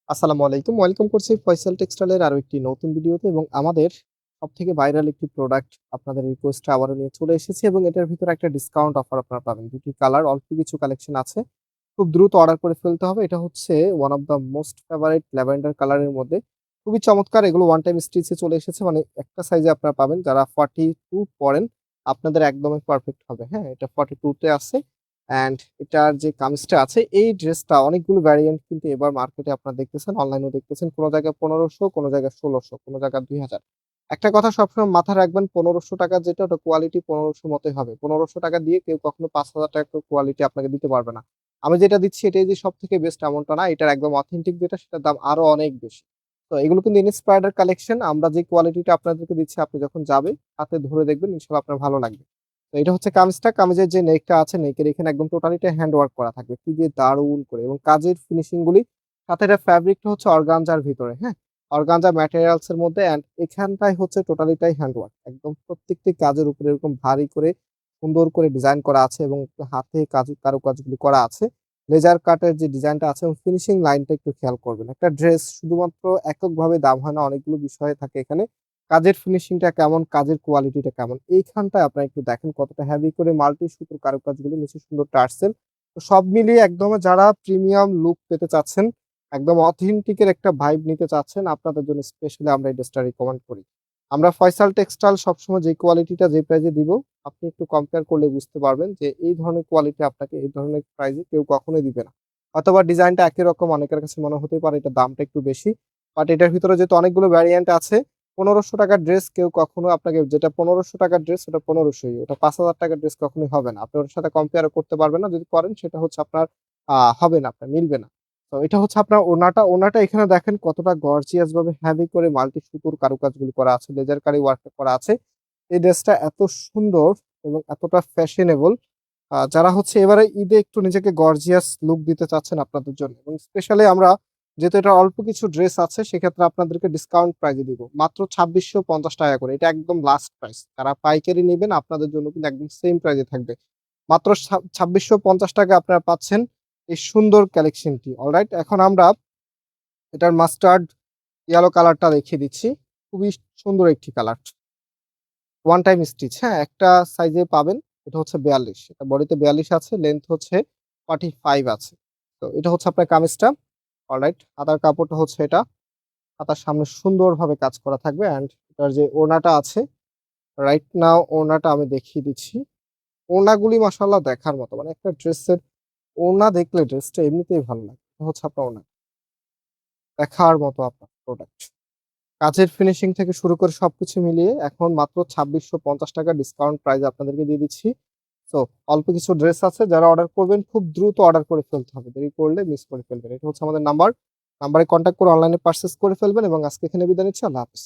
আসসালামু আলাইকুম। ওয়েলকাম করছি ফয়সাল টেক্সটাইলের আরো একটি নতুন ভিডিওতে এবং আমাদের সবথেকে ভাইরাল একটি প্রোডাক্ট আপনাদের রিকোয়েস্টে আবারও নিয়ে চলে এসেছি এবং এটার ভিতরে একটা ডিসকাউন্ট অফার আপনারা পাবেন। দুটি কালার অল্প কিছু কালেকশন আছে। খুব দ্রুত অর্ডার করে ফেলতে হবে। এটা হচ্ছে one of the most favourite lavender কালারের মধ্যে। খুবই চমৎকার এগুলো ওয়ান টাইম স্টিচে চলে এসেছে। মানে একটা সাইজে আপনারা পাবেন। যারা 42 পড়েন আপনাদের একদমই পারফেক্ট হবে। হ্যাঁ? এটা 42 তে আছে। অ্যান্ড এটার যে কামিজটা আছে এই ড্রেসটা অনেকগুলো ভ্যারিয়েন্ট কিন্তু এবার মার্কেটে আপনারা দেখতেছেন, অনলাইনেও দেখতেছেন। কোন জায়গায় ১৫০০, কোন জায়গায় ১৬০০, কোন জায়গায় ২০০০। একটা কথা সবসময় মাথায় রাখবেন, ৳১৫০০ যেটা ওটা কোয়ালিটি ১৫০০ মতোই হবে। ৳১৫০০ দিয়ে কেউ কখনো ৳৫,০০০ কোয়ালিটি আপনাকে দিতে পারবে না। আমি যেটা দিচ্ছি এটাই যে সবথেকে বেস্ট এমনটা না। এটার একদম অথেন্টিক যেটা সেটার দাম আরো অনেক বেশি। তো এগুলো কিন্তু ইন্সপায়ার্ড এর কালেকশন। আমরা যে কোয়ালিটিটা আপনাদেরকে দিচ্ছি আপনি যখন যাবে হাতে ধরে দেখবেন ইনশাআল্লাহ আপনার ভালো লাগবে। তো এটা হচ্ছে কামিজটা। কামিজের যে নেকটা আছে নেকের এখানে একদম টোটালিটা হ্যান্ড ওয়ার্ক করা থাকবে। কি দিয়ে দারুণ করে এবং কাজের ফিনিশিং গুলি সাথে এটা ফেব্রিকটা হচ্ছে অর্গানজার ভিতরে, হ্যাঁ? অর্গানজা ম্যাটেরিয়ালস এর মধ্যে অ্যান্ড এখানটায় হচ্ছে টোটালিটাই হ্যান্ড ওয়ার্ক। একদম প্রত্যেকটি কাজের উপরে এরকম ভারী করে সুন্দর করে ডিজাইন করা আছে এবং হাতে কারুকাজগুলি করা আছে। লেজার কাটের যে ডিজাইনটা আছে এবং ফিনিশিং লাইনটা একটু খেয়াল করবেন। একটা ড্রেস শুধুমাত্র এককভাবে দাম হয় না, অনেকগুলো বিষয় থাকে এখানে। কাজের ফিনিশিংটা কেমন, কাজের কোয়ালিটিটা কেমন? এইখানটায় আপনারা একটু দেখেন কতটা হেভি করে মাল্টি সুতোর কারুকাজগুলো, নিচে সুন্দর টার্সেল। তো সব মিলিয়ে একদম যারা প্রিমিয়াম লুক পেতে চাচ্ছেন, একদম অথেন্টিক এর একটা ভাইব নিতে চাচ্ছেন, আপনাদের জন্য স্পেশালি আমরা এই ড্রেসটা রিকমেন্ড করি। আমরা ফয়সাল টেক্সটাইল সবসময় যে কোয়ালিটিটা যে প্রাইজে দিব, আপনি একটু কম্পেয়ার করলে বুঝতে পারবেন যে এই ধরনের কোয়ালিটি আপনাকে এই ধরনের প্রাইজে কেউ কখনোই দিবে না। হয়তোবা ডিজাইনটা একই রকম, অনেকের কাছে মনে হতে পারে এটার দামটা একটু বেশি। বাট এটার ভিতরে যেহেতু অনেকগুলো ভ্যারিয়েন্ট আছে, ৳১৫০০ ড্রেস কেউ কখনো আপনাকে যেটা ৳১৫০০ ড্রেস ওটা ১৫০০ই। ওটা ৳৫,০০০ ড্রেস কখনোই হবে না। আপনি ওটার সাথে কম্পেয়ারও করতে পারবেন না। যদি করেন সেটা হচ্ছে আপনার হবে না, আপনার মিলবে না। তো এটা হচ্ছে আপনার ওড়নাটা। ওড়নাটা এখানে দেখেন কতটা গর্জিয়াস ভাবে হেভি করে মাল্টি সুতোর কারুকাজগুলি করা আছে, লেজার কারি ওয়ার্কটা করা আছে। এই ড্রেসটা এত সুন্দর এবং এতটা ফ্যাশনেবল যারা হচ্ছে এবারে ঈদে একটু নিজেকে গর্জিয়াস লুক দিতে চাচ্ছেন আপনাদের জন্য এবং স্পেশালি আমরা যেহেতু এটা অল্প কিছু ড্রেস আছে সেক্ষেত্রে আপনাদেরকে ডিসকাউন্ট প্রাইজে দিব। মাত্র ৳২৬৫০ করে। এটা একদম লাস্ট প্রাইস। যারা পাইকারি নিবেন আপনাদের জন্য কিন্তু একদম সেম প্রাইজে থাকবে। মাত্র ৳২৬৫০ আপনারা পাচ্ছেন এই সুন্দর কালেকশনটি। অলরাইট? এখন আমরা এটার মাস্টার্ড ইয়েলো কালারটা দেখিয়ে দিচ্ছি। খুবই সুন্দর একটি কালার। ওয়ান টাইম স্টিচ, হ্যাঁ? একটা সাইজে পাবেন। এটা হচ্ছে ৪২। এটা বডিতে ৪২ আছে, লেংথ হচ্ছে 45 আছে। তো এটা হচ্ছে আপনার কামিজটা। অলরাইট? হাতার কাপড়টা হচ্ছে এটা। হাতার সামনে সুন্দরভাবে কাজ করা থাকবে অ্যান্ড এটার যে ওড়নাটা আছে, রাইট নাও ওড়নাটা আমি দেখিয়ে দিচ্ছি। ওড়নাগুলি মাশাআল্লাহ দেখার মতো। মানে একটা ড্রেসের ওড়না দেখলে ড্রেসটা এমনিতেই ভালো লাগে। এটা হচ্ছে আপনার ওড়না। দেখার মতো আপনার প্রোডাক্ট। কাজের ফিনিশিং থেকে শুরু করে সবকিছু মিলিয়ে এখন মাত্র ৳২৬৫০ ডিসকাউন্ট প্রাইস আপনাদেরকে দিয়ে দিচ্ছি। সো অল্প কিছু ড্রেস আছে যারা অর্ডার করবেন খুব দ্রুত অর্ডার করে ফেলতে হবে। দেরি করলে মিস করে ফেলবেন। এটা হচ্ছে আমাদের নাম্বার। নাম্বারে কনট্যাক্ট করে অনলাইনে পারচেজ করে ফেলবেন এবং আজকে এখানে বিদায় নিচ্ছি। আল্লাহ হাফেজ।